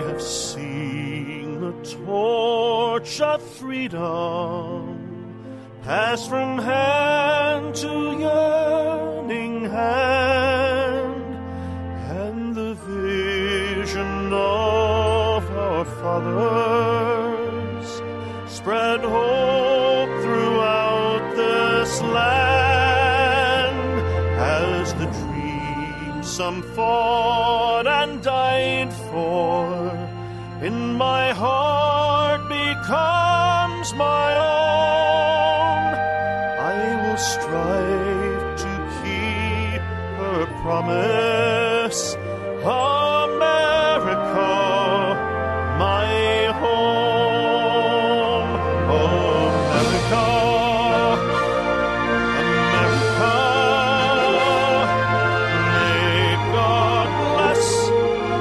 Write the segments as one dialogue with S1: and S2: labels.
S1: have seen the torch of freedom pass from hand to yearning hand, and the vision of our fathers spread hope throughout this land, as the dream some fought and died for in my heart becomes my own. I will strive to keep her promise, America, my home. America, America, may God bless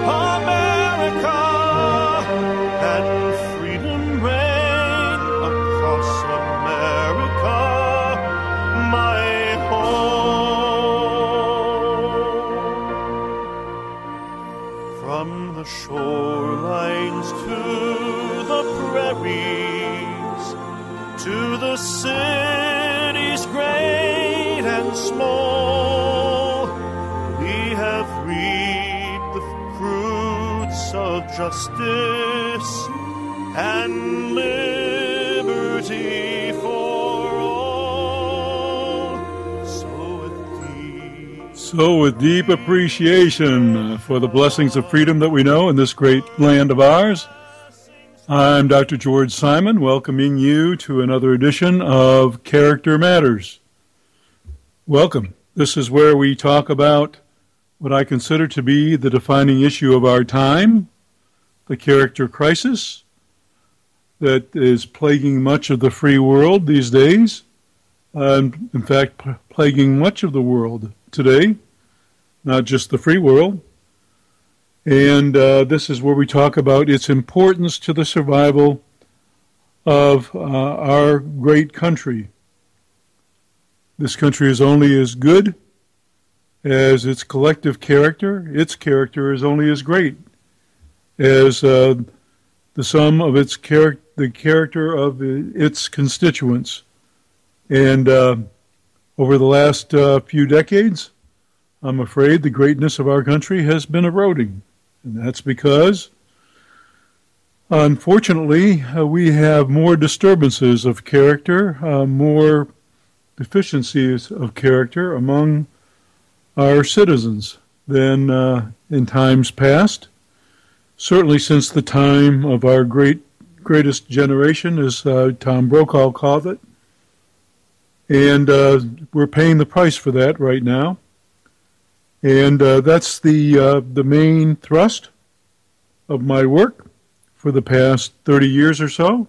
S1: America, and freedom reign across America, my home. From the shorelines to the prairies, to the cities great and small, we have reaped the fruits of justice and liberty for all. So with deep appreciation for the blessings of freedom that we know in this great land of ours, I'm Dr. George Simon, welcoming you to another edition of Character Matters. Welcome. This is where we talk about what I consider to be the defining issue of our time, the character crisis that is plaguing much of the free world these days, in fact, plaguing much of the world today, not just the free world. And this is where we talk about its importance to the survival of our great country. This country is only as good as its collective character. Its character is only as great as the sum of its the character of its constituents. And over the last few decades, I'm afraid the greatness of our country has been eroding. And that's because, unfortunately, we have more disturbances of character, more deficiencies of character among our citizens than in times past. Certainly since the time of our greatest generation, as Tom Brokaw called it. And we're paying the price for that right now. And that's the main thrust of my work for the past 30 years or so.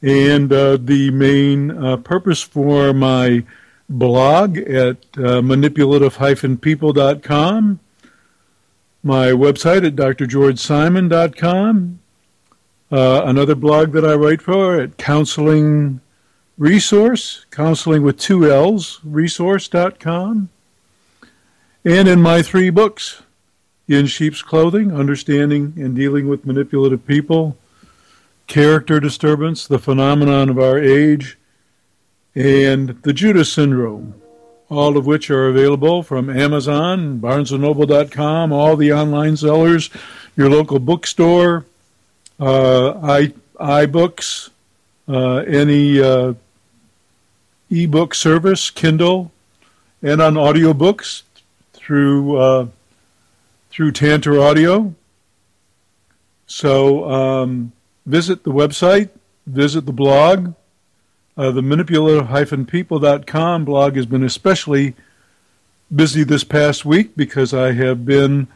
S1: And the main purpose for my blog at manipulative-people.com, my website at drgeorgesimon.com, another blog that I write for at Counseling Resource, counseling with 2 L's, resource.com. And in my 3 books, In Sheep's Clothing, Understanding and Dealing with Manipulative People, Character Disturbance, The Phenomenon of Our Age, and The Judas Syndrome, all of which are available from Amazon, BarnesandNoble.com, all the online sellers, your local bookstore, iBooks, any ebook service, Kindle, and on audiobooks through Tantor Audio. So visit the website, visit the blog. The manipulative-people.com blog has been especially busy this past week because I have been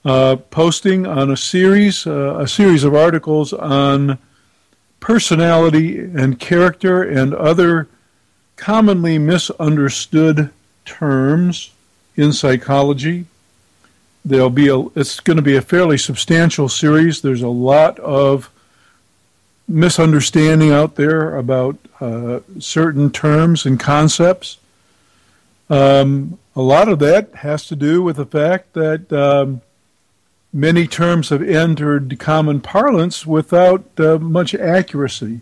S1: posting on a series of articles on personality and character and other commonly misunderstood terms in psychology. It's going to be a fairly substantial series. There's a lot of misunderstanding out there about certain terms and concepts. A lot of that has to do with the fact that Many terms have entered common parlance without much accuracy.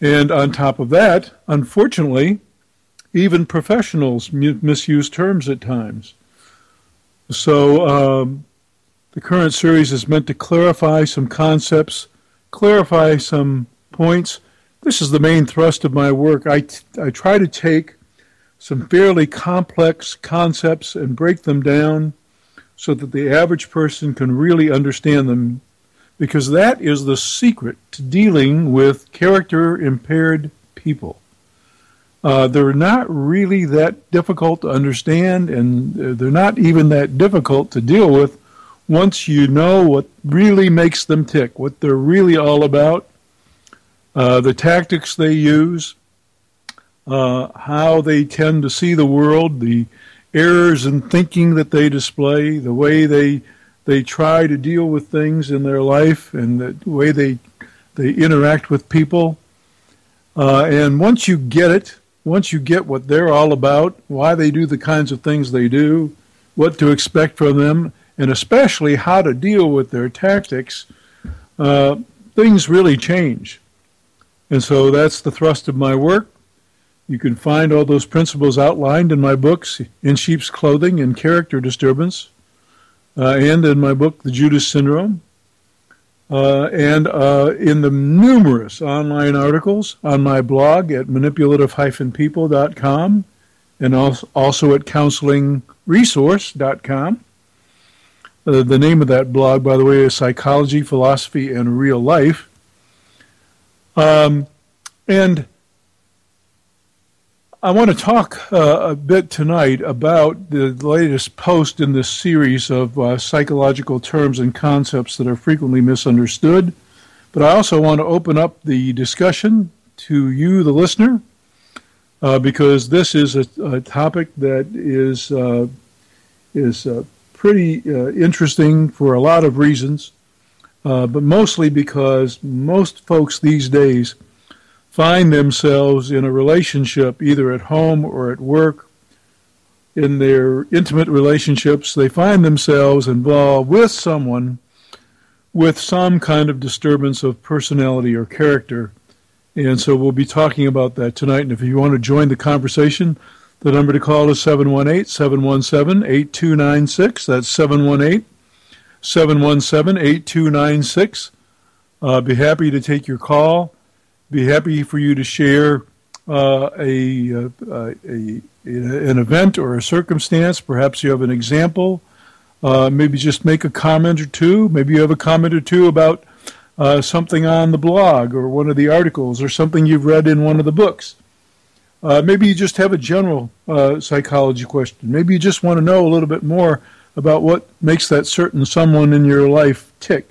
S1: And on top of that, unfortunately, even professionals misuse terms at times. So the current series is meant to clarify some concepts, clarify some points. This is the main thrust of my work. I try to take some fairly complex concepts and break them down so that the average person can really understand them, because that is the secret to dealing with character-impaired people. They're not really that difficult to understand, and they're not even that difficult to deal with once you know what really makes them tick, what they're really all about, the tactics they use, how they tend to see the world, the errors in thinking that they display, the way they try to deal with things in their life, and the way they interact with people. And once you get it, once you get what they're all about, why they do the kinds of things they do, what to expect from them, and especially how to deal with their tactics, things really change. And so that's the thrust of my work. You can find all those principles outlined in my books, In Sheep's Clothing and Character Disturbance, and in my book, The Judas Syndrome, and in the numerous online articles on my blog at manipulative-people.com and also at counselingresource.com. The name of that blog, by the way, is Psychology, Philosophy, and Real Life. And I want to talk a bit tonight about the latest post in this series of psychological terms and concepts that are frequently misunderstood. But I also want to open up the discussion to you, the listener, because this is a topic that is pretty interesting for a lot of reasons, but mostly because most folks these days find themselves in a relationship, either at home or at work. In their intimate relationships, they find themselves involved with someone with some kind of disturbance of personality or character. And so we'll be talking about that tonight. And if you want to join the conversation, the number to call is 718-717-8296. That's 718-717-8296. Be happy to take your call. Be happy for you to share an event or a circumstance. Perhaps you have an example. Maybe just make a comment or two. Maybe you have a comment or two about something on the blog or one of the articles or something you've read in one of the books. Maybe you just have a general psychology question. Maybe you just want to know a little bit more about what makes that certain someone in your life tick.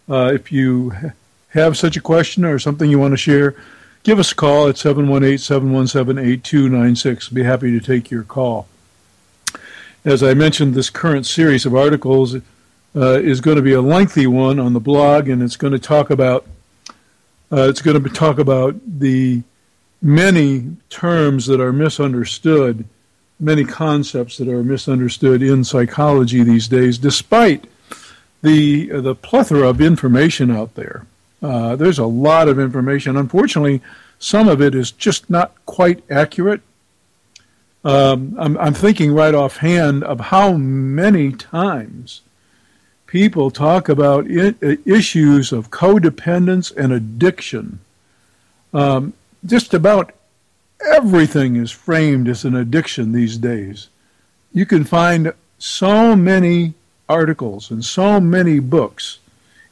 S1: If you have such a question or something you want to share, give us a call at 718-717-8296. Be happy to take your call. As I mentioned, this current series of articles is going to be a lengthy one on the blog, and it's going to talk about the many terms that are misunderstood, many concepts that are misunderstood in psychology these days, despite the plethora of information out there. There's a lot of information. Unfortunately, some of it is just not quite accurate. I'm thinking right offhand of how many times people talk about issues of codependence and addiction. Just about everything is framed as an addiction these days. You can find so many articles and so many books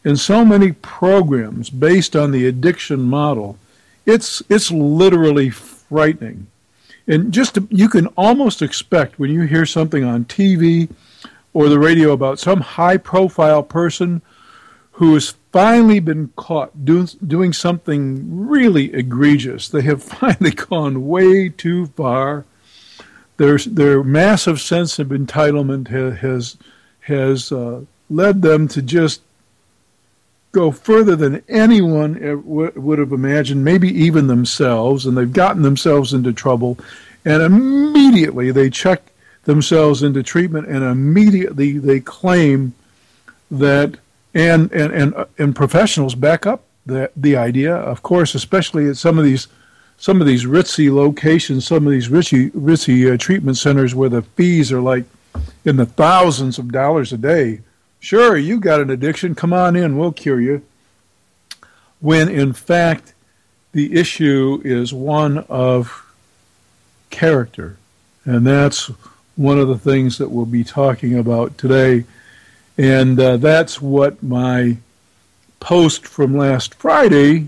S1: and so many programs based on the addiction model. It's literally frightening. And you can almost expect when you hear something on TV or the radio about some high-profile person who has finally been caught doing something really egregious. They have finally gone way too far. Their massive sense of entitlement has led them to just go further than anyone would have imagined, maybe even themselves, and they've gotten themselves into trouble, and immediately they check themselves into treatment, and immediately they claim that, and professionals back up the idea, of course, especially at some of these ritzy locations, some of these ritzy treatment centers where the fees are like in the thousands of dollars a day. Sure, you got an addiction, come on in, we'll cure you. When in fact, the issue is one of character. And that's one of the things that we'll be talking about today. And that's what my post from last Friday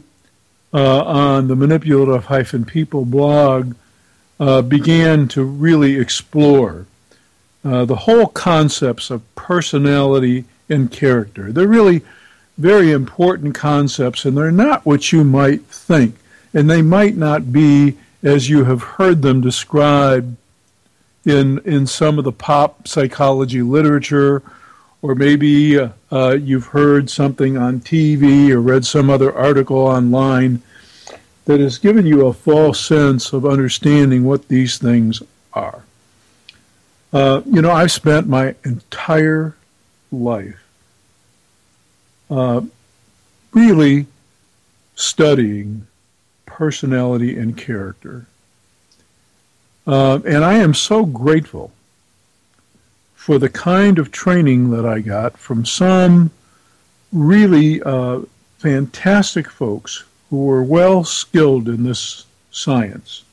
S1: on the Manipulative-People blog began to really explore. The whole concepts of personality and character. They're really very important concepts, and they're not what you might think. And they might not be as you have heard them described in some of the pop psychology literature, or maybe you've heard something on TV or read some other article online that has given you a false sense of understanding what these things are. I've spent my entire life really studying personality and character. And I am so grateful for the kind of training that I got from some really fantastic folks who were well skilled in this science.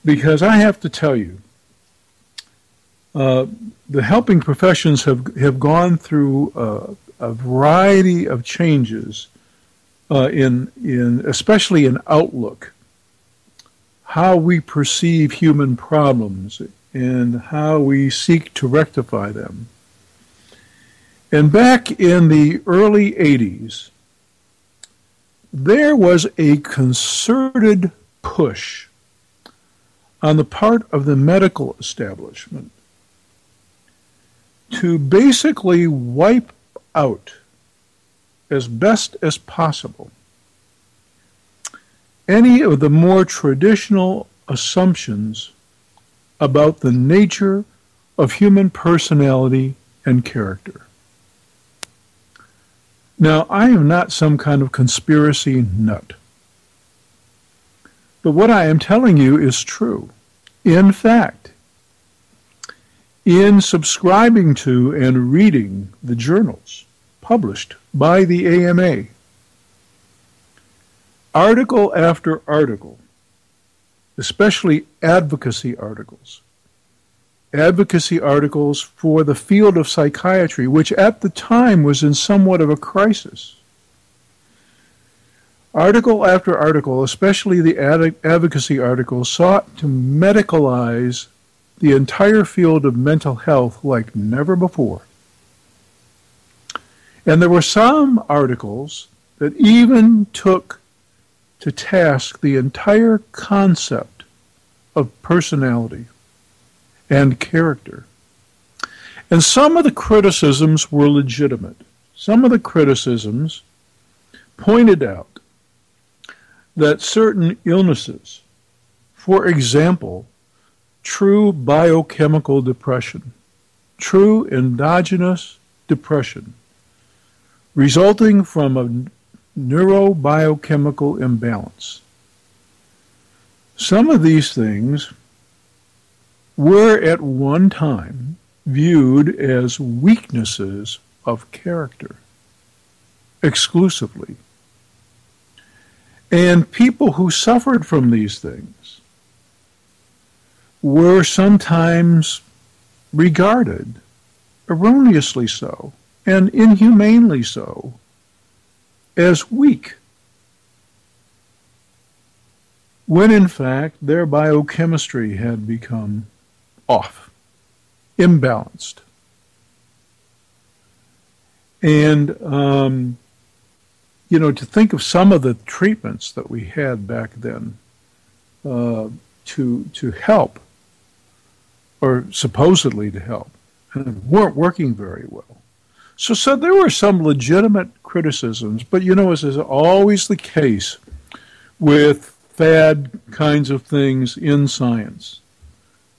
S1: Because I have to tell you, the helping professions have gone through a variety of changes in especially in outlook, how we perceive human problems and how we seek to rectify them. And back in the early 80s, there was a concerted push on the part of the medical establishment to basically wipe out as best as possible any of the more traditional assumptions about the nature of human personality and character. Now, I am not some kind of conspiracy nut, but what I am telling you is true. In fact, in subscribing to and reading the journals published by the AMA, article after article, especially advocacy articles for the field of psychiatry, which at the time was in somewhat of a crisis. Article after article, especially the advocacy articles, sought to medicalize the entire field of mental health like never before. And there were some articles that even took to task the entire concept of personality and character. And some of the criticisms were legitimate. Some of the criticisms pointed out that certain illnesses, for example, true biochemical depression, true endogenous depression, resulting from a neurobiochemical imbalance. Some of these things were at one time viewed as weaknesses of character exclusively. And people who suffered from these things were sometimes regarded, erroneously so, and inhumanely so, as weak, when in fact their biochemistry had become off, imbalanced. And, to think of some of the treatments that we had back then to help, or supposedly to help, and weren't working very well. So there were some legitimate criticisms, but as is always the case with fad kinds of things in science,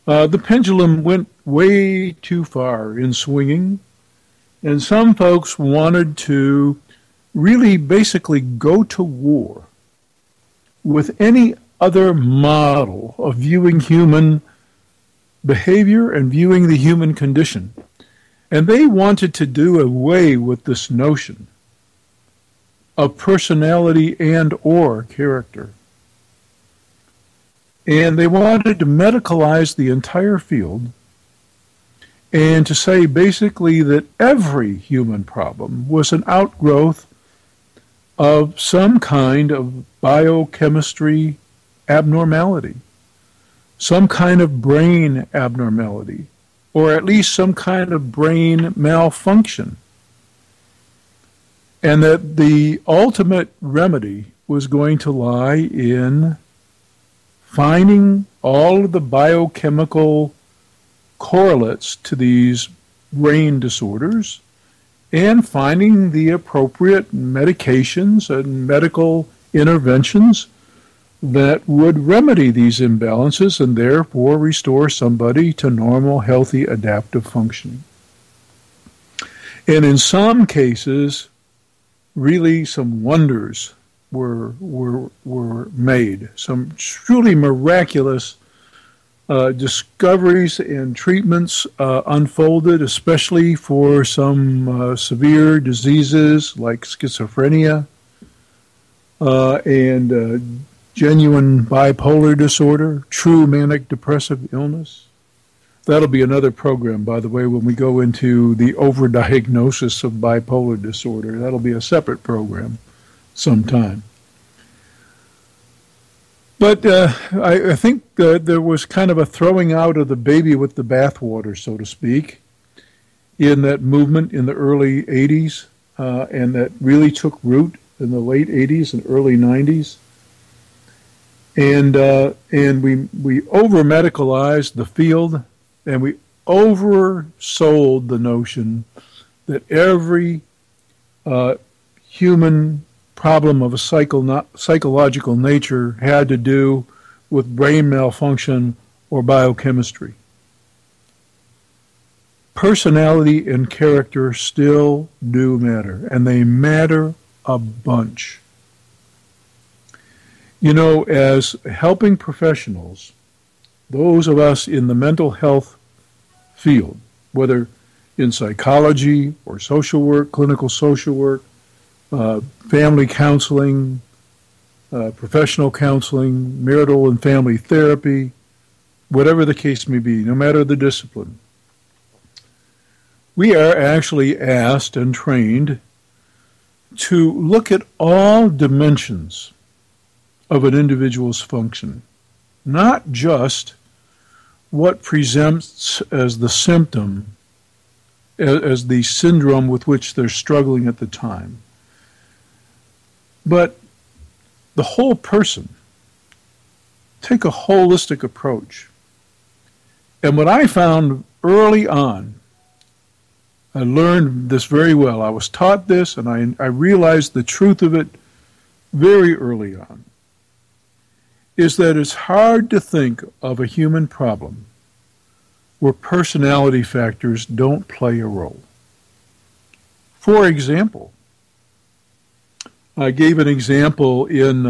S1: the pendulum went way too far in swinging, And some folks wanted to really basically go to war with any other model of viewing human behavior and viewing the human condition. And they wanted to do away with this notion of personality and or character. And they wanted to medicalize the entire field and to say basically that every human problem was an outgrowth of some kind of biochemistry abnormality, some kind of brain abnormality, or at least some kind of brain malfunction. And that the ultimate remedy was going to lie in finding all of the biochemical correlates to these brain disorders and finding the appropriate medications and medical interventions that would remedy these imbalances and therefore restore somebody to normal, healthy, adaptive functioning. And in some cases, really some wonders were made. Some truly miraculous discoveries and treatments unfolded, especially for some severe diseases like schizophrenia and genuine bipolar disorder, true manic depressive illness. That'll be another program, by the way, when we go into the overdiagnosis of bipolar disorder. That'll be a separate program sometime. But I think there was kind of a throwing out of the baby with the bathwater, so to speak, in that movement in the early 80s, and that really took root in the late 80s and early 90s. And we over-medicalized the field, and we oversold the notion that every human problem of a psychological nature had to do with brain malfunction or biochemistry. Personality and character still do matter, and they matter a bunch. You know, as helping professionals, those of us in the mental health field, whether in psychology or social work, clinical social work, family counseling, professional counseling, marital and family therapy, whatever the case may be, no matter the discipline, we are actually asked and trained to look at all dimensions of an individual's function, not just what presents as the symptom, as the syndrome with which they're struggling at the time, but the whole person. Take a holistic approach. And what I found early on, I learned this very well. I was taught this, and I realized the truth of it very early on, is that it's hard to think of a human problem where personality factors don't play a role. For example, I gave an example in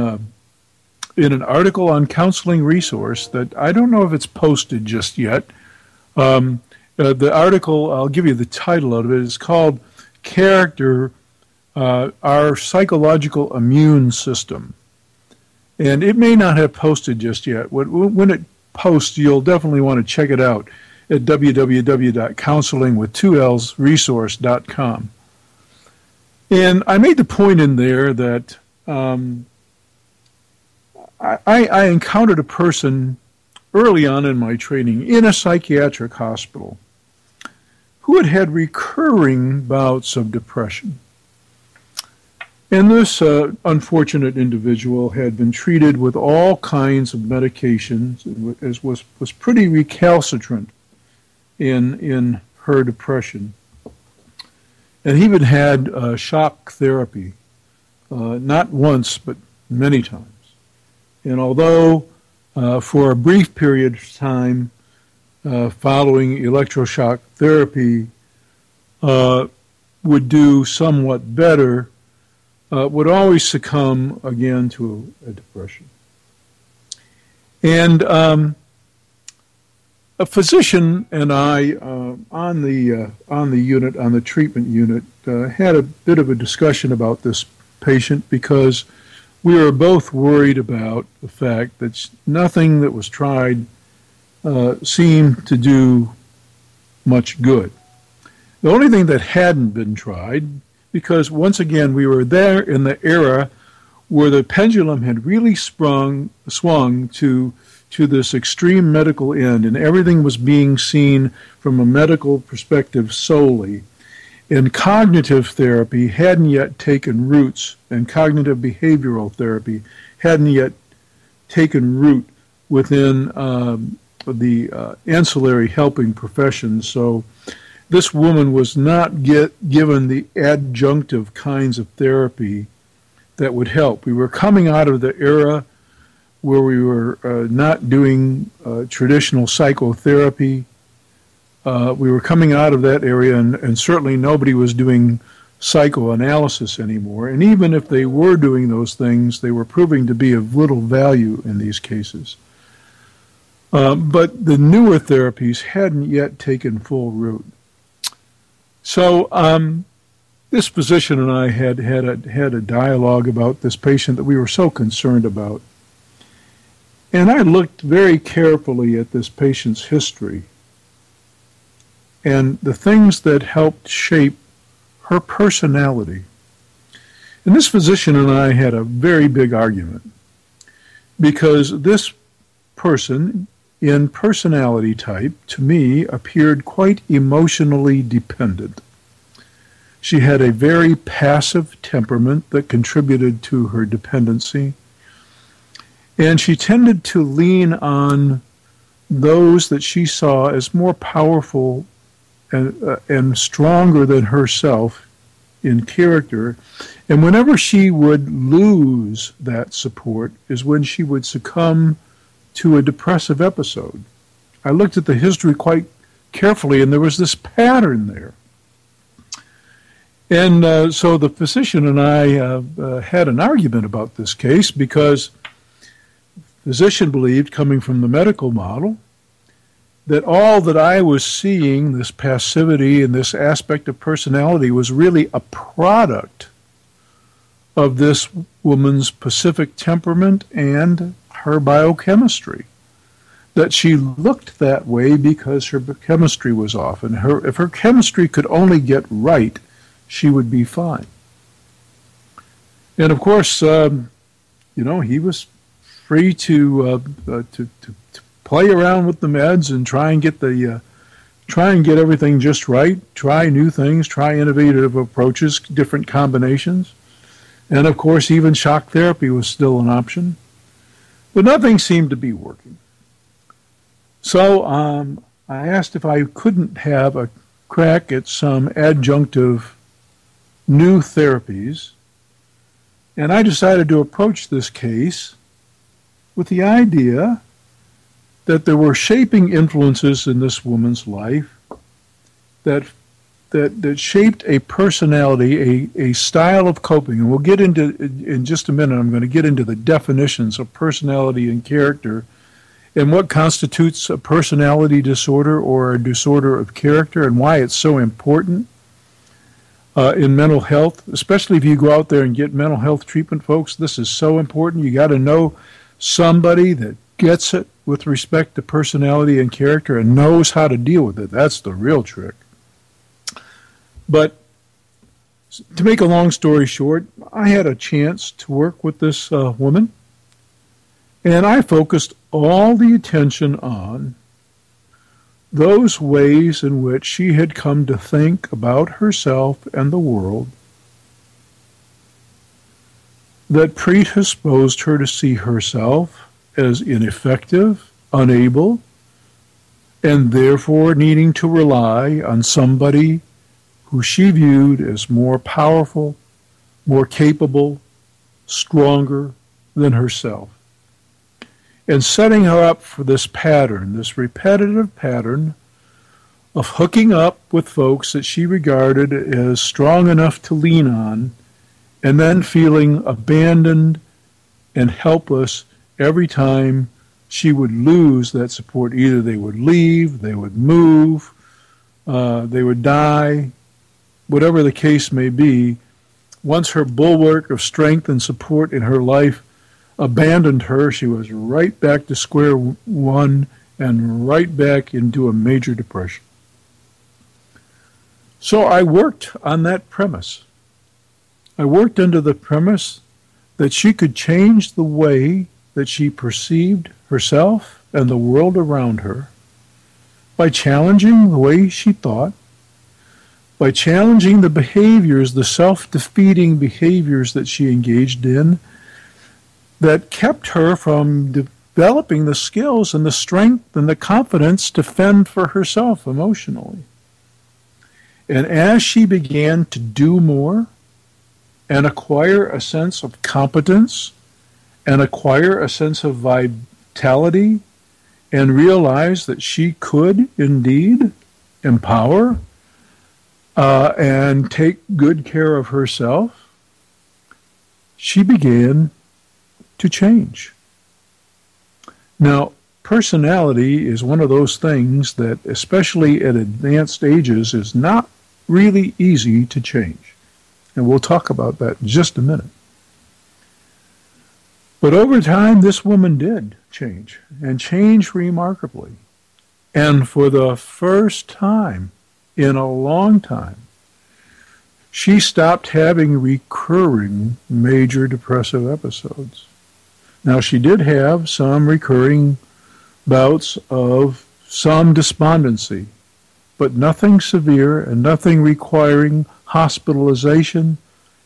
S1: an article on Counseling Resource that I don't know if it's posted just yet. The article, I'll give you the title of it, is called Character, Our Psychological Immune System. And it may not have posted just yet. When it posts, you'll definitely want to check it out at www.counselingwith2lsresource.com. And I made the point in there that I encountered a person early on in my training in a psychiatric hospital who had had recurring bouts of depression. And this unfortunate individual had been treated with all kinds of medications, was pretty recalcitrant in her depression. And he had shock therapy, not once, but many times. And although for a brief period of time following electroshock therapy, would do somewhat better would always succumb again to a depression. And a physician and I on the treatment unit had a bit of a discussion about this patient because we were both worried about the fact that nothing that was tried seemed to do much good. The only thing that hadn't been tried, because once again we were there in the era where the pendulum had really swung to this extreme medical end, and everything was being seen from a medical perspective solely. And cognitive therapy hadn't yet taken roots, and cognitive behavioral therapy hadn't yet taken root within the ancillary helping professions. So this woman was not given the adjunctive kinds of therapy that would help. We were coming out of the era where we were not doing traditional psychotherapy. We were coming out of that area, and certainly nobody was doing psychoanalysis anymore. And even if they were doing those things, they were proving to be of little value in these cases. But the newer therapies hadn't yet taken full root. So this physician and I had a dialogue about this patient that we were so concerned about. And I looked very carefully at this patient's history and the things that helped shape her personality. And this physician and I had a very big argument because this person in personality type, to me, appeared quite emotionally dependent. She had a very passive temperament that contributed to her dependency. And she tended to lean on those that she saw as more powerful and stronger than herself in character. And whenever she would lose that support is when she would succumb to a depressive episode. I looked at the history quite carefully, and there was this pattern there. And so the physician and I had an argument about this case because the physician believed, coming from the medical model, that all that I was seeing, this passivity and this aspect of personality, was really a product of this woman's Pacific temperament and her biochemistry. That she looked that way because her chemistry was off, and if her chemistry could only get right, she would be fine. And of course, he was free to play around with the meds and try and get everything just right, try new things, try innovative approaches, different combinations. And of course, even shock therapy was still an option. But nothing seemed to be working. So I asked if I couldn't have a crack at some adjunctive new therapies, and I decided to approach this case with the idea that there were shaping influences in this woman's life that shaped a personality, a style of coping. And we'll get into, in just a minute, I'm going to get into the definitions of personality and character and what constitutes a personality disorder or a disorder of character and why it's so important in mental health, especially if you go out there and get mental health treatment, folks. This is so important. You got to know somebody that gets it with respect to personality and character and knows how to deal with it. That's the real trick. But to make a long story short, I had a chance to work with this woman, and I focused all the attention on those ways in which she had come to think about herself and the world that predisposed her to see herself as ineffective, unable, and therefore needing to rely on somebody who she viewed as more powerful, more capable, stronger than herself. And setting her up for this pattern, this repetitive pattern of hooking up with folks that she regarded as strong enough to lean on, and then feeling abandoned and helpless every time she would lose that support. Either they would leave, they would move, they would die, whatever the case may be. Once her bulwark of strength and support in her life abandoned her, she was right back to square one and right back into a major depression. So I worked on that premise. I worked under the premise that she could change the way that she perceived herself and the world around her by challenging the way she thought, by challenging the behaviors, the self-defeating behaviors that she engaged in that kept her from developing the skills and the strength and the confidence to fend for herself emotionally. And as she began to do more and acquire a sense of competence and acquire a sense of vitality and realize that she could indeed empower and take good care of herself, she began to change. Now, personality is one of those things that, especially at advanced ages, is not really easy to change. And we'll talk about that in just a minute. But over time, this woman did change, and change remarkably. And for the first time in a long time, she stopped having recurring major depressive episodes. Now, she did have some recurring bouts of some despondency, but nothing severe and nothing requiring hospitalization,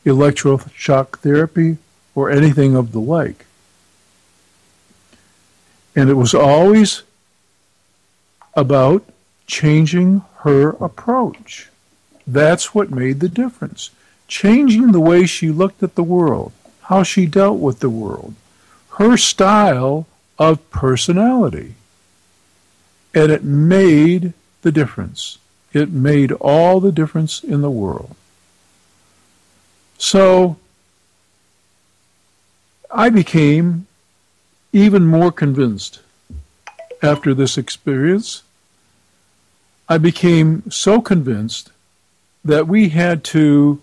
S1: electroshock therapy, or anything of the like. And it was always about changing her approach. That's what made the difference. Changing the way she looked at the world, how she dealt with the world, her style of personality. And it made the difference. It made all the difference in the world. So I became even more convinced after this experience. I became so convinced that we had to,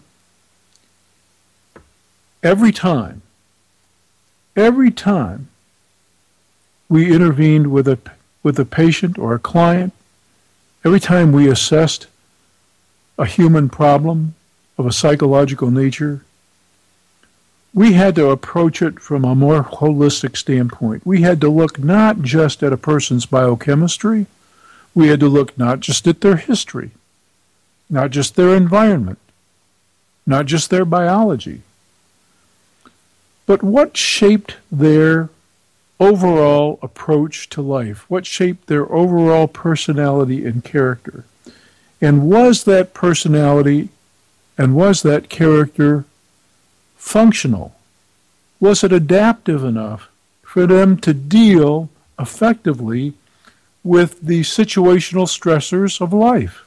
S1: every time we intervened with a patient or a client, every time we assessed a human problem of a psychological nature, we had to approach it from a more holistic standpoint. We had to look not just at a person's biochemistry, we had to look not just at their history, not just their environment, not just their biology, but what shaped their overall approach to life, what shaped their overall personality and character. And was that personality and was that character functional? Was it adaptive enough for them to deal effectively with the situational stressors of life?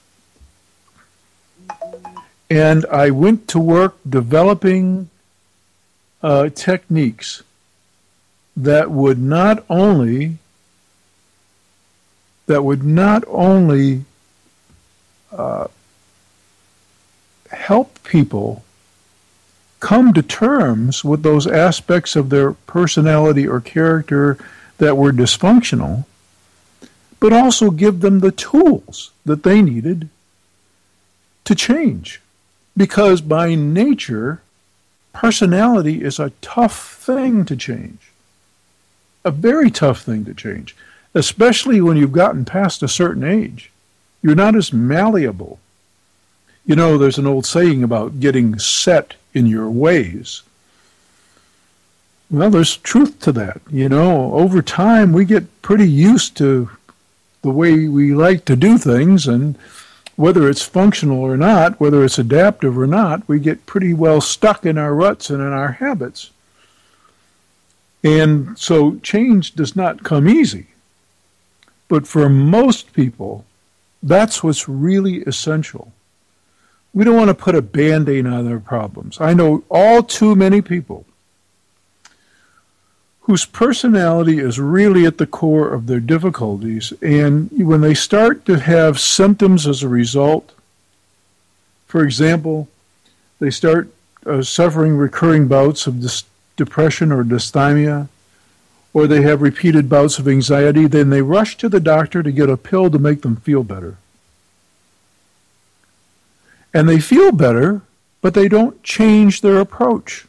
S1: And I went to work developing techniques that would not only help people come to terms with those aspects of their personality or character that were dysfunctional, but also give them the tools that they needed to change. Because by nature, personality is a tough thing to change. A very tough thing to change, especially when you've gotten past a certain age. You're not as malleable. You know, there's an old saying about getting set in your ways. Well, there's truth to that. You know, over time we get pretty used to the way we like to do things, and whether it's functional or not, whether it's adaptive or not, we get pretty well stuck in our ruts and in our habits. And so change does not come easy. But for most people, That's what's really essential. We don't want to put a Band-Aid on their problems. I know all too many people whose personality is really at the core of their difficulties, and when they start to have symptoms as a result, for example, they start suffering recurring bouts of depression or dysthymia, or they have repeated bouts of anxiety, then they rush to the doctor to get a pill to make them feel better. And they feel better, but they don't change their approach.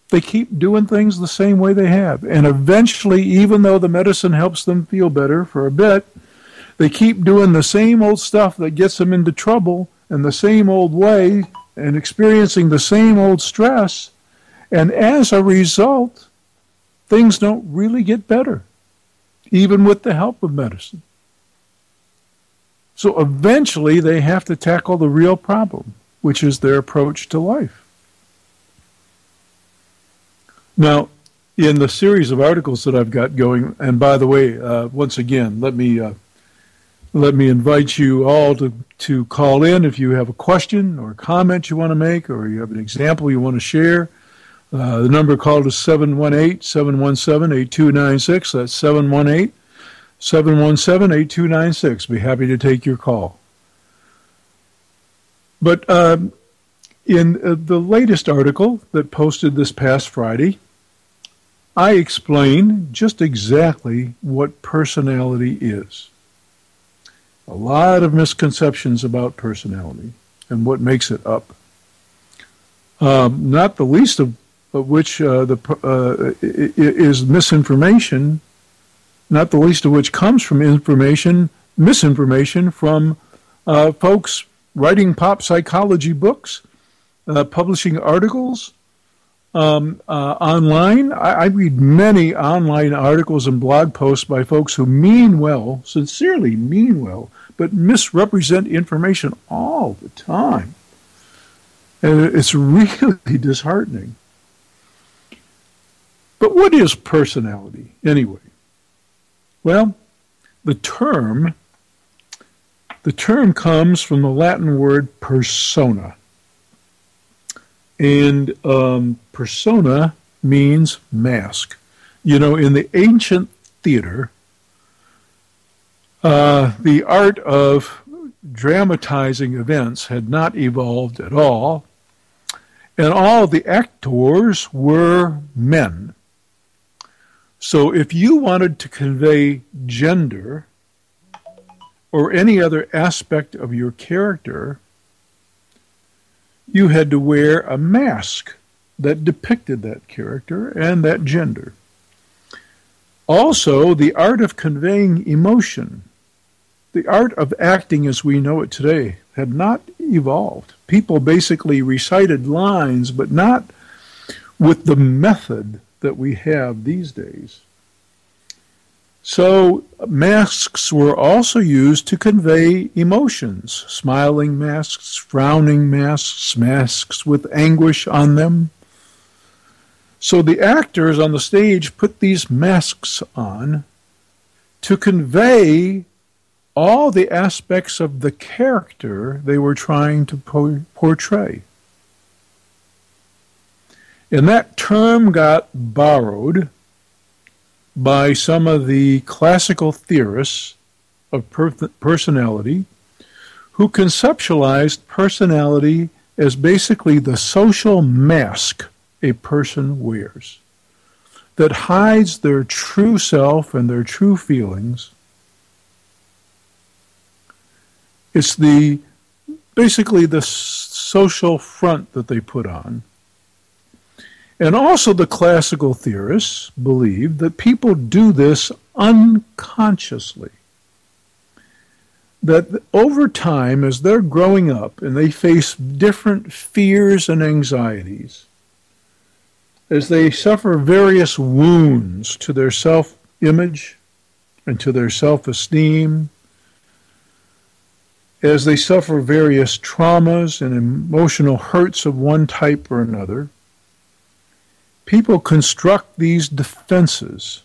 S1: They keep doing things the same way they have. And eventually, even though the medicine helps them feel better for a bit, they keep doing the same old stuff that gets them into trouble in the same old way and experiencing the same old stress. And as a result, things don't really get better, even with the help of medicine. So eventually they have to tackle the real problem, which is their approach to life. Now, in the series of articles that I've got going, and by the way, once again, let me invite you all to call in if you have a question or a comment you want to make, or you have an example you want to share. The number called is 718-717-8296. That's 718-717-8296. Be happy to take your call. But in the latest article that posted this past Friday, I explain just exactly what personality is. A lot of misconceptions about personality and what makes it up. Not the least of which is misinformation, not the least of which comes from misinformation from folks writing pop psychology books, publishing articles online. I read many online articles and blog posts by folks who mean well, sincerely mean well, but misrepresent information all the time. And it's really disheartening. But what is personality, anyway? Well, the term comes from the Latin word persona. And persona means mask. You know, in the ancient theater, the art of dramatizing events had not evolved at all, and all the actors were men. So if you wanted to convey gender or any other aspect of your character, you had to wear a mask that depicted that character and that gender. Also, the art of conveying emotion, the art of acting as we know it today, had not evolved. People basically recited lines, but not with the method that we have these days. So masks were also used to convey emotions, smiling masks, frowning masks, masks with anguish on them. So the actors on the stage put these masks on to convey all the aspects of the character they were trying to portray. And that term got borrowed by some of the classical theorists of personality who conceptualized personality as basically the social mask a person wears that hides their true self and their true feelings. It's basically the social front that they put on. And also the classical theorists believed that people do this unconsciously. That over time, as they're growing up and they face different fears and anxieties, as they suffer various wounds to their self-image and to their self-esteem, as they suffer various traumas and emotional hurts of one type or another, people construct these defenses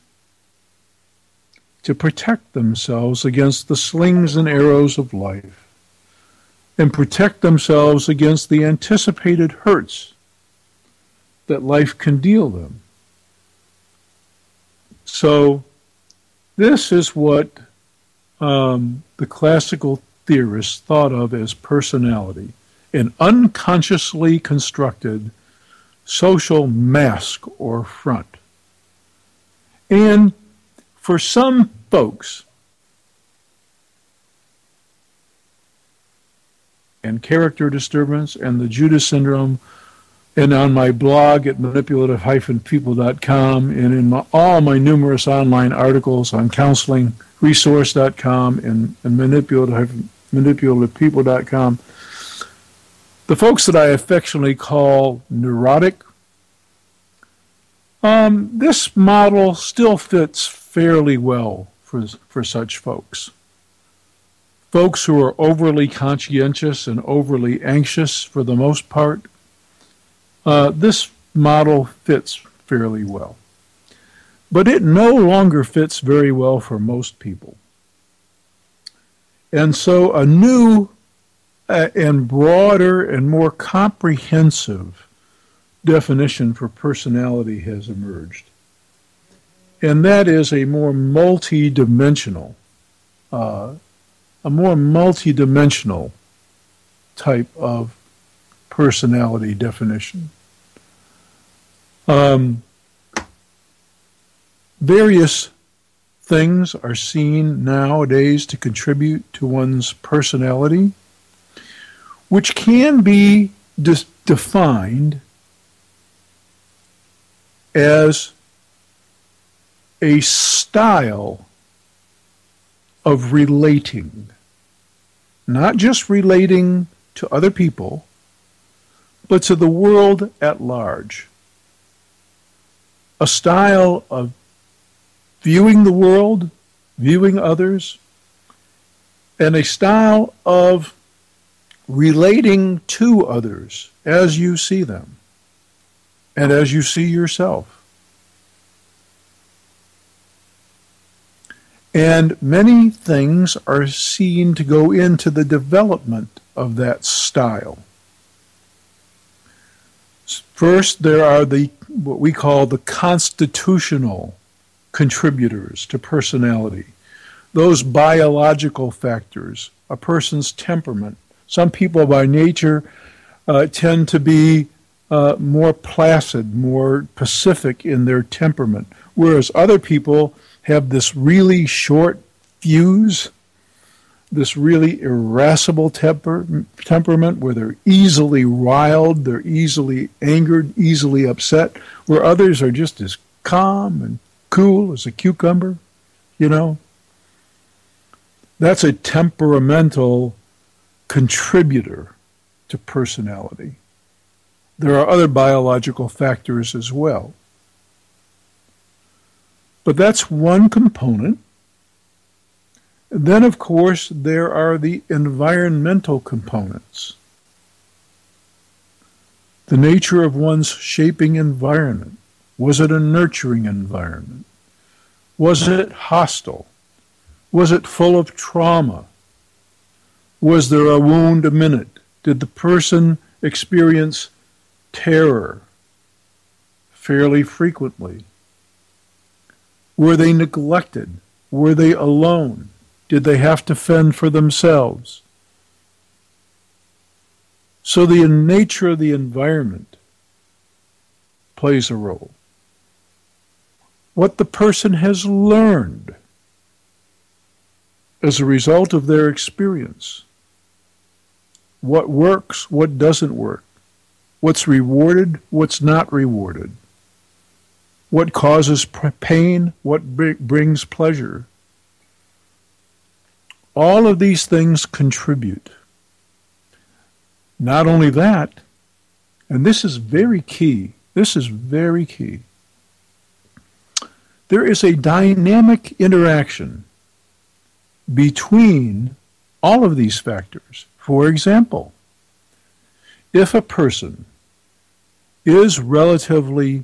S1: to protect themselves against the slings and arrows of life and protect themselves against the anticipated hurts that life can deal them. So this is what the classical theorists thought of as personality, an unconsciously constructed social mask or front. And for some folks, and character disturbance and the Judas syndrome, and on my blog at manipulative-people.com and in all my numerous online articles on counselingresource.com and manipulative-people.com, the folks that I affectionately call neurotic, this model still fits fairly well for such folks. Folks who are overly conscientious and overly anxious for the most part, this model fits fairly well. But it no longer fits very well for most people. And so a new and broader and more comprehensive definition for personality has emerged. And that is a more multi-dimensional type of personality definition. Various things are seen nowadays to contribute to one's personality, which can be defined as a style of relating, not just relating to other people, but to the world at large. A style of viewing the world, viewing others, and a style of relating to others as you see them and as you see yourself. And many things are seen to go into the development of that style. First, there are what we call the constitutional contributors to personality. Those biological factors, a person's temperament. Some people by nature tend to be more placid, more pacific in their temperament, whereas other people have this really short fuse, this really irascible temperament where they're easily riled, they're easily angered, easily upset, where others are just as calm and cool as a cucumber, you know. That's a temperamental contributor to personality. There are other biological factors as well. But that's one component. Then, of course, there are the environmental components. The nature of one's shaping environment. Was it a nurturing environment? Was it hostile? Was it full of trauma? Was there a wound a minute? Did the person experience terror fairly frequently? Were they neglected? Were they alone? Did they have to fend for themselves? So the nature of the environment plays a role. What the person has learned as a result of their experience. What works, what doesn't work. What's rewarded, what's not rewarded. What causes pain, what brings pleasure. All of these things contribute. Not only that, and this is very key, there is a dynamic interaction between all of these factors. For example, if a person is relatively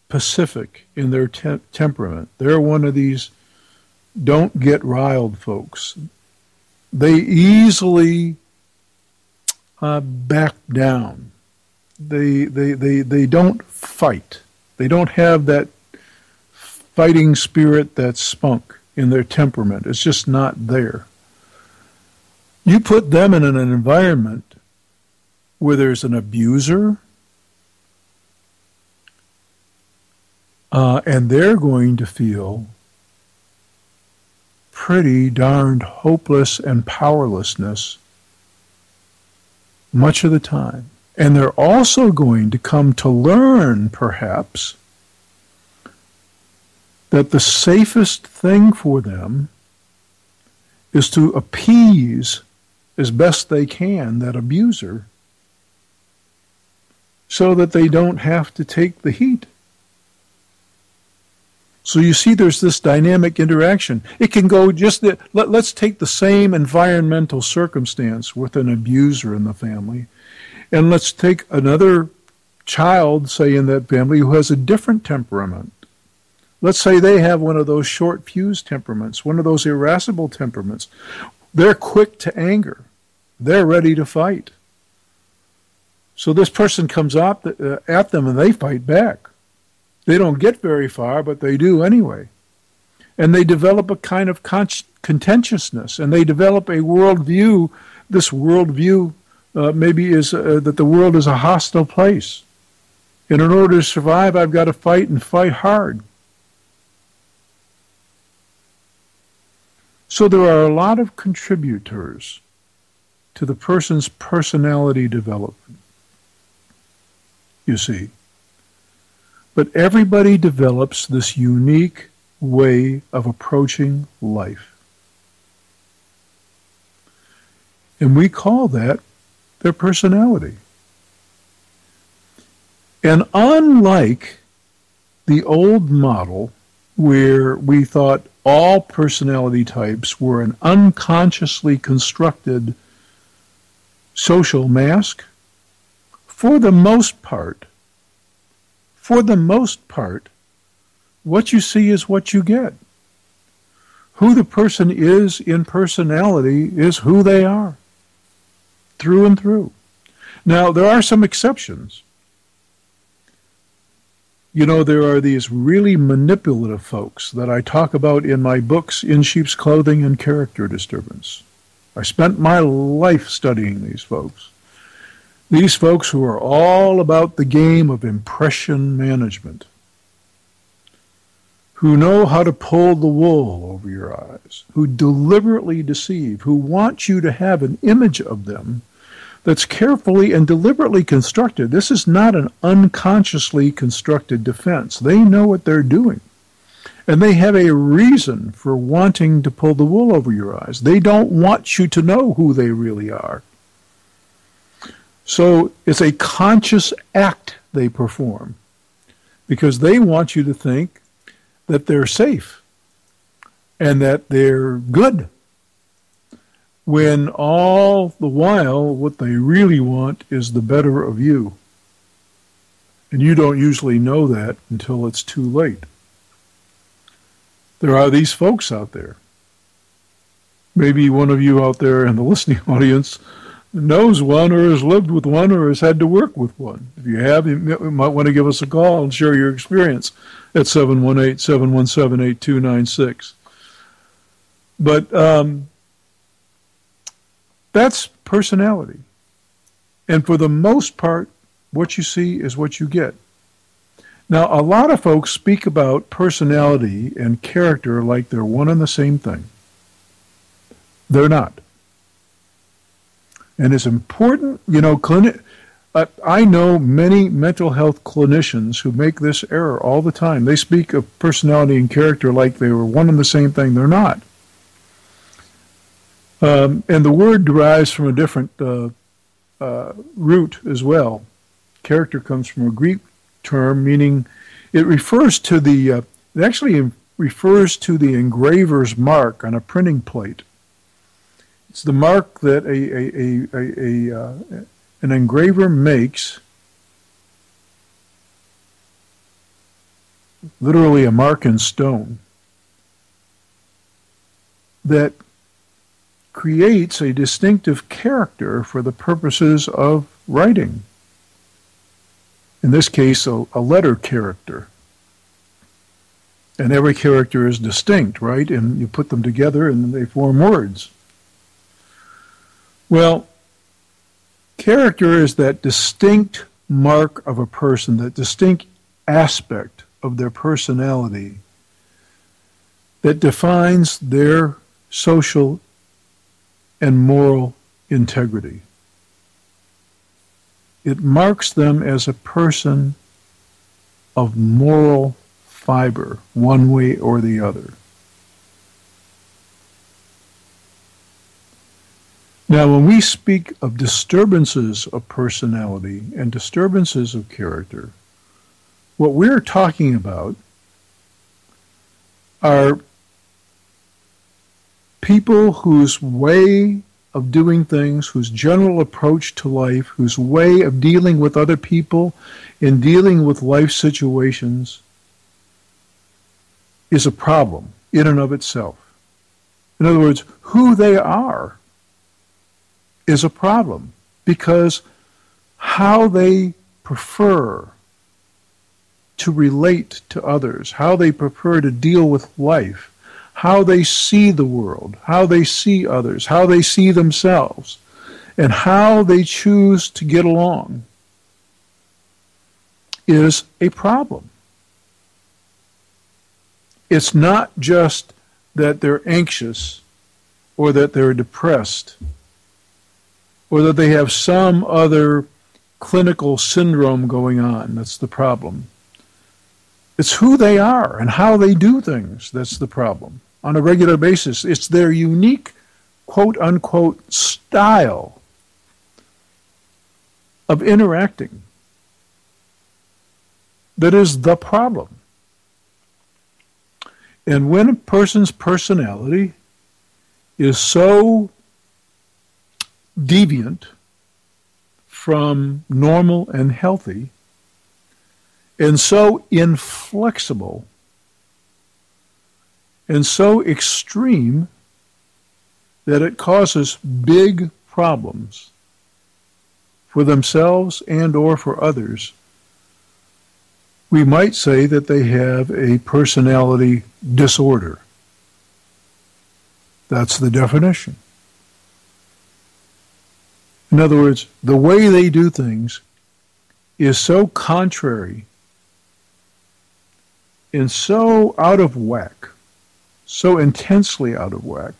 S1: pacific in their temperament, they're one of these don't get riled, folks. They easily back down. They don't fight. They don't have that fighting spirit, that spunk in their temperament. It's just not there. You put them in an environment where there's an abuser, and they're going to feel pretty darned hopeless and powerlessness much of the time. And they're also going to come to learn, perhaps, that the safest thing for them is to appease as best they can that abuser so that they don't have to take the heat. So you see there's this dynamic interaction. It can go just, let's take the same environmental circumstance with an abuser in the family, and let's take another child, say, in that family who has a different temperament. Let's say they have one of those short fuse temperaments, one of those irascible temperaments. They're quick to anger. They're ready to fight. So this person comes up at them and they fight back. They don't get very far, but they do anyway. And they develop a kind of contentiousness, and they develop a worldview. This worldview maybe is that the world is a hostile place. And in order to survive, I've got to fight and fight hard. So there are a lot of contributors to the person's personality development, you see. But everybody develops this unique way of approaching life. And we call that their personality. And unlike the old model where we thought all personality types were an unconsciously constructed social mask, for the most part, what you see is what you get. Who the person is in personality is who they are, through and through. Now, there are some exceptions. You know, there are these really manipulative folks that I talk about in my books, In Sheep's Clothing and Character Disturbance. I spent my life studying these folks. These folks who are all about the game of impression management, who know how to pull the wool over your eyes, who deliberately deceive, who want you to have an image of them that's carefully and deliberately constructed. This is not an unconsciously constructed defense. They know what they're doing. And they have a reason for wanting to pull the wool over your eyes. They don't want you to know who they really are. So it's a conscious act they perform because they want you to think that they're safe and that they're good, when all the while what they really want is the better of you. And you don't usually know that until it's too late. There are these folks out there. Maybe one of you out there in the listening audience knows one or has lived with one or has had to work with one. If you have, you might want to give us a call and share your experience at 718-717-8296. But that's personality. And for the most part, what you see is what you get. Now, a lot of folks speak about personality and character like they're one and the same thing. They're not. And it's important, you know, I know many mental health clinicians who make this error all the time. They speak of personality and character like they were one and the same thing. They're not. And the word derives from a different root as well. Character comes from a Greek term meaning it refers to it actually refers to the engraver's mark on a printing plate. It's the mark that an engraver makes, literally a mark in stone. that creates a distinctive character for the purposes of writing. In this case, a letter character. And every character is distinct, right? And you put them together and they form words. Well, character is that distinct mark of a person, that distinct aspect of their personality that defines their social and moral integrity. It marks them as a person of moral fiber, one way or the other. Now, when we speak of disturbances of personality and disturbances of character, what we're talking about are people whose way of doing things, whose general approach to life, whose way of dealing with other people and dealing with life situations is a problem in and of itself. In other words, who they are is a problem because how they prefer to relate to others, how they prefer to deal with life, how they see the world, how they see others, how they see themselves, and how they choose to get along is a problem. It's not just that they're anxious or that they're depressed or that they have some other clinical syndrome going on. That's the problem. It's who they are and how they do things that's the problem on a regular basis. It's their unique, quote-unquote, style of interacting that is the problem. And when a person's personality is so deviant from normal and healthy, and so inflexible, and so extreme that it causes big problems for themselves and or for others, we might say that they have a personality disorder. That's the definition. In other words, the way they do things is so contrary and so out of whack, so intensely out of whack,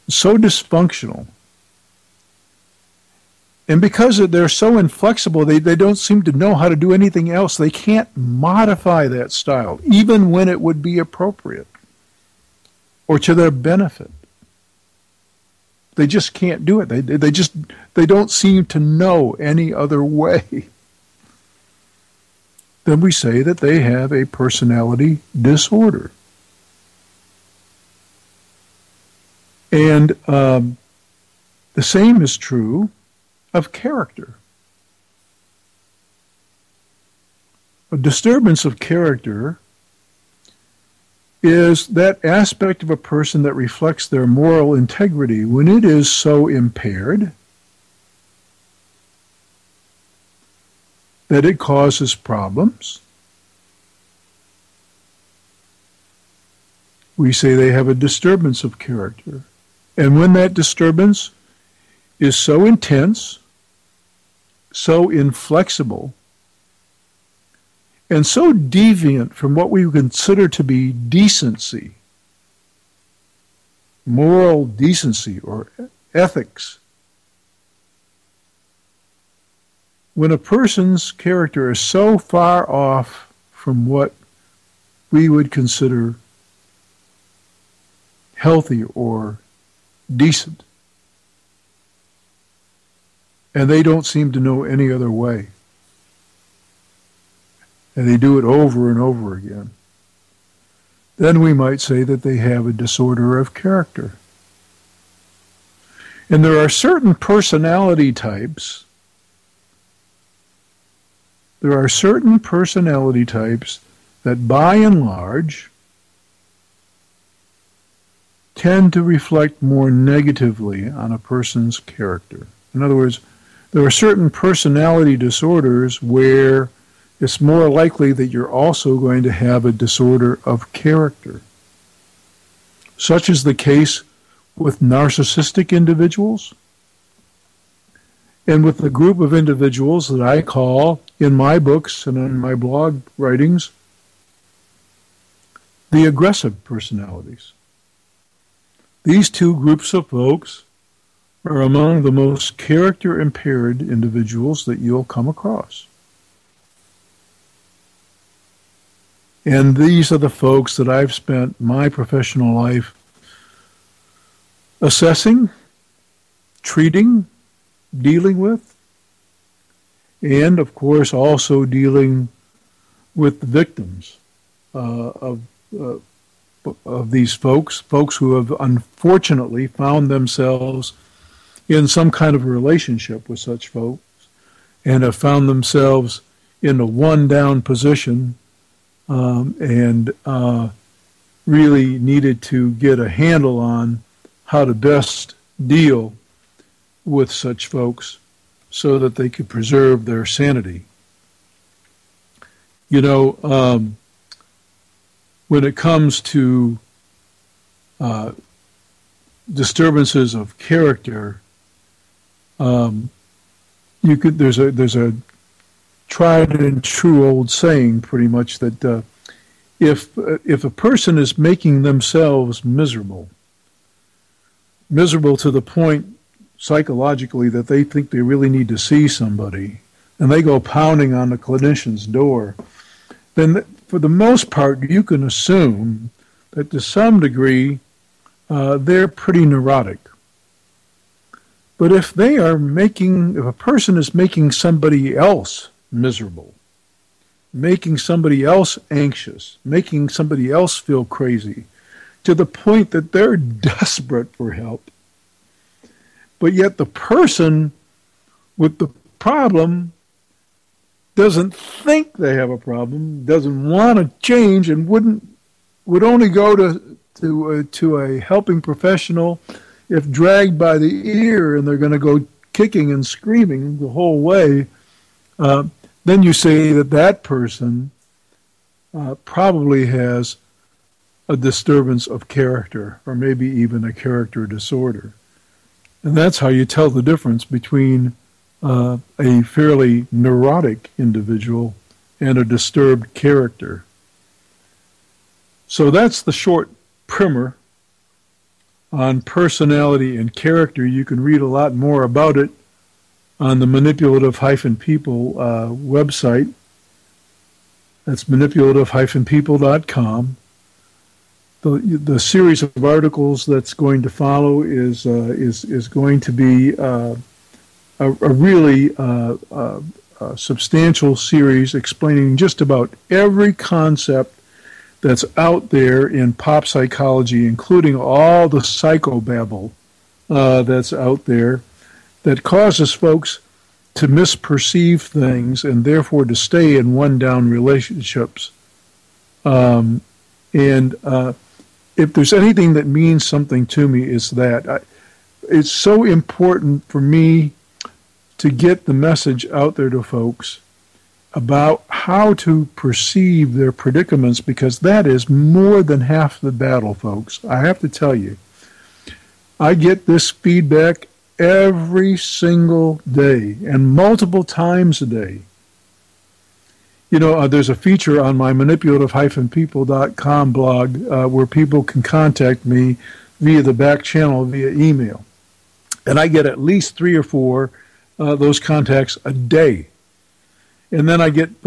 S1: so dysfunctional. And because they're so inflexible, they don't seem to know how to do anything else. They can't modify that style, even when it would be appropriate or to their benefit. They just can't do it. They don't seem to know any other way. Then we say that they have a personality disorder. And the same is true of character. A disturbance of character is that aspect of a person that reflects their moral integrity when it is so impaired that it causes problems. We say they have a disturbance of character. And when that disturbance is so intense, so inflexible, and so deviant from what we consider to be decency, moral decency or ethics, when a person's character is so far off from what we would consider healthy or decent, and they don't seem to know any other way, and they do it over and over again, then we might say that they have a disorder of character. And there are certain personality types that by and large tend to reflect more negatively on a person's character. In other words, there are certain personality disorders where it's more likely that you're also going to have a disorder of character. Such is the case with narcissistic individuals and with the group of individuals that I call, in my books and in my blog writings, the aggressive personalities. These two groups of folks are among the most character-impaired individuals that you'll come across. And these are the folks that I've spent my professional life assessing, treating, dealing with, and of course also dealing with the victims of these folks who have unfortunately found themselves in some kind of a relationship with such folks and have found themselves in a one-down position and really needed to get a handle on how to best deal with such folks so that they could preserve their sanity. You know, when it comes to disturbances of character, there's a tried and true old saying, pretty much, that if a person is making themselves miserable to the point psychologically that they think they really need to see somebody, and they go pounding on the clinician's door, then for the most part you can assume that to some degree they're pretty neurotic. But if a person is making somebody else miserable, making somebody else anxious, making somebody else feel crazy, to the point that they're desperate for help, but yet the person with the problem doesn't think they have a problem, doesn't want to change, and would only go to a helping professional if dragged by the ear, and they're going to go kicking and screaming the whole way, then you say that person probably has a disturbance of character, or maybe even a character disorder. And that's how you tell the difference between a fairly neurotic individual and a disturbed character. So that's the short primer on personality and character. You can read a lot more about it on the Manipulative-People website. That's manipulative-people.com. The series of articles that's going to follow is going to be a really substantial series explaining just about every concept that's out there in pop psychology, including all the psychobabble that's out there that causes folks to misperceive things and therefore to stay in one-down relationships. If there's anything that means something to me, it's that. It's so important for me to get the message out there to folks about how to perceive their predicaments, because that is more than half the battle, folks. I have to tell you, I get this feedback every single day and multiple times a day. You know, there's a feature on my manipulative-people.com blog where people can contact me via the back channel, via email. And I get at least 3 or 4 those contacts a day. And then I get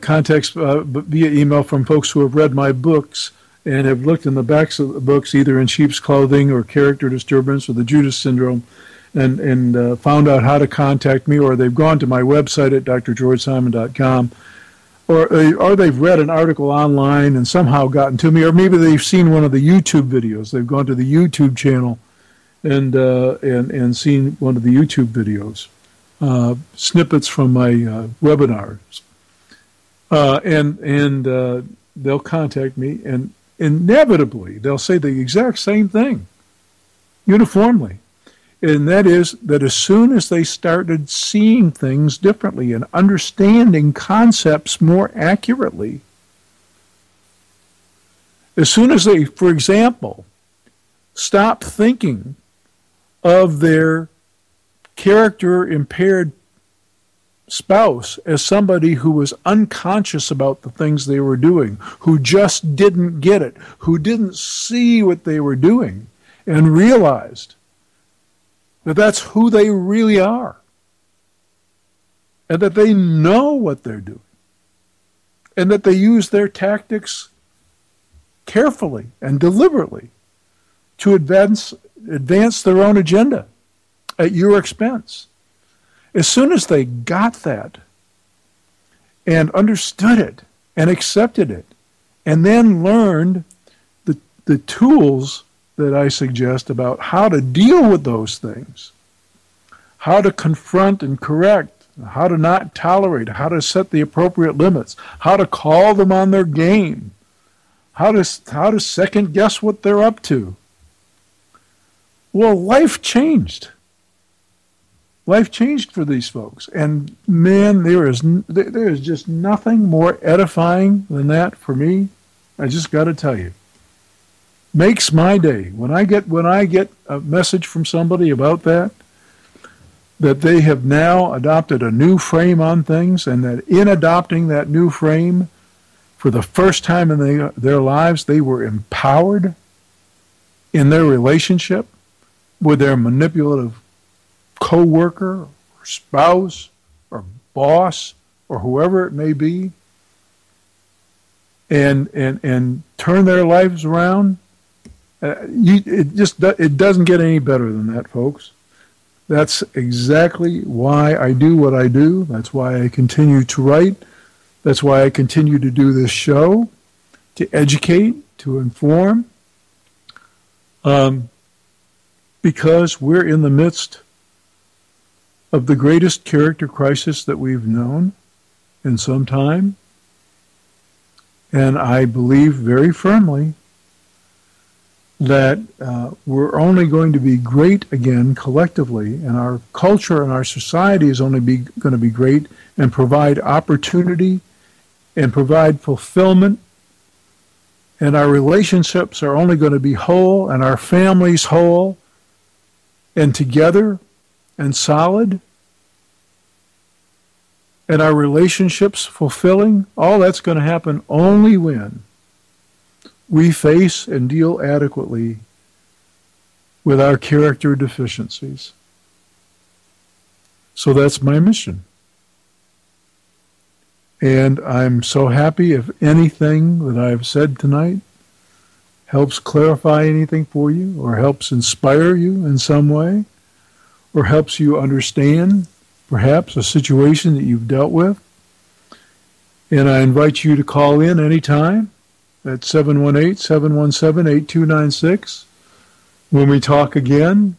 S1: contacts via email from folks who have read my books and have looked in the backs of the books, either in Sheep's Clothing or Character Disturbance or the Judas Syndrome, and found out how to contact me, or they've gone to my website at drgeorgesimon.com. Or they've read an article online and somehow gotten to me, or maybe they've seen one of the YouTube videos. They've gone to the YouTube channel and seen one of the YouTube videos, snippets from my webinars, and they'll contact me, and inevitably they'll say the exact same thing. uniformly. And that is that as soon as they started seeing things differently and understanding concepts more accurately, as soon as they, for example, stopped thinking of their character-impaired spouse as somebody who was unconscious about the things they were doing, who just didn't get it, who didn't see what they were doing, and realized that that's who they really are, and that they know what they're doing, and that they use their tactics carefully and deliberately to advance their own agenda at your expense. As soon as they got that and understood it and accepted it, and then learned the tools that I suggest about how to deal with those things, how to confront and correct, how to not tolerate, how to set the appropriate limits, how to call them on their game, how to second guess what they're up to. Well, life changed. Life changed for these folks. And man, there is just nothing more edifying than that for me. I just got to tell you. Makes my day. When I get a message from somebody about that they have now adopted a new frame on things, and that in adopting that new frame, for the first time in their lives, they were empowered in their relationship with their manipulative co-worker or spouse or boss or whoever it may be, and turn their lives around. It doesn't get any better than that, folks. That's exactly why I do what I do. That's why I continue to write. That's why I continue to do this show, to educate, to inform, because we're in the midst of the greatest character crisis that we've known in some time. And I believe very firmly that we're only going to be great again collectively, and our culture and our society is only going to be great and provide opportunity and provide fulfillment, and our relationships are only going to be whole, and our families whole and together and solid, and our relationships fulfilling. All that's going to happen only when we face and deal adequately with our character deficiencies. So that's my mission. And I'm so happy if anything that I've said tonight helps clarify anything for you, or helps inspire you in some way, or helps you understand perhaps a situation that you've dealt with. And I invite you to call in anytime at 718-717-8296 when we talk again.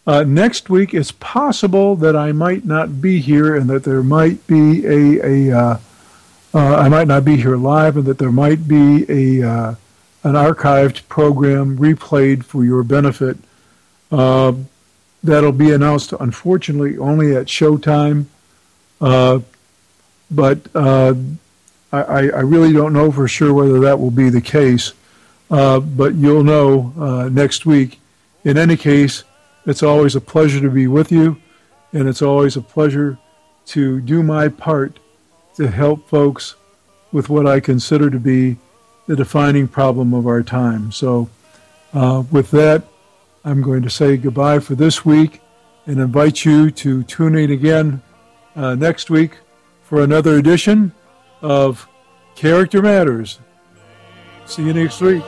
S1: Next week, it's possible that I might not be here, and that there might be I might not be here live, and that there might be an archived program replayed for your benefit. That'll be announced, unfortunately, only at showtime. But I really don't know for sure whether that will be the case. But you'll know next week. In any case, it's always a pleasure to be with you, and it's always a pleasure to do my part to help folks with what I consider to be the defining problem of our time. So with that, I'm going to say goodbye for this week and invite you to tune in again next week for another edition of Character Matters. See you next week.